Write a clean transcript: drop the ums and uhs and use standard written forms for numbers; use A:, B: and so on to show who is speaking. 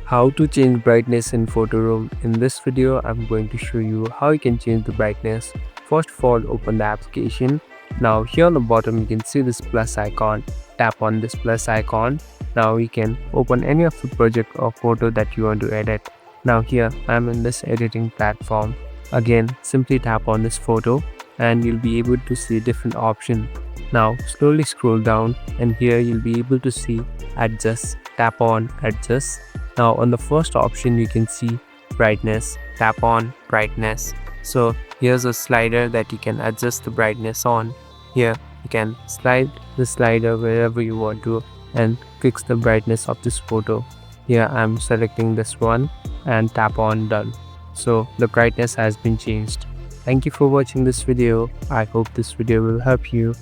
A: How to change brightness in Photoroom. In this video, I'm going to show you how you can change the brightness. First of all, open the application. Now here on the bottom, you can see this plus icon. Tap on this plus icon. Now you can open any of the project or photo that you want to edit. Now here, I'm in this editing platform. Again, simply tap on this photo and you'll be able to see different options. Now slowly scroll down and here you'll be able to see adjust. Tap on adjust. Now on the first option you can see brightness. Tap on brightness. So here's a slider that you can adjust the brightness on. Here you can slide the slider wherever you want to and fix the brightness of this photo. Here I'm selecting this one and tap on done. So the brightness has been changed. Thank you for watching this video. I hope this video will help you.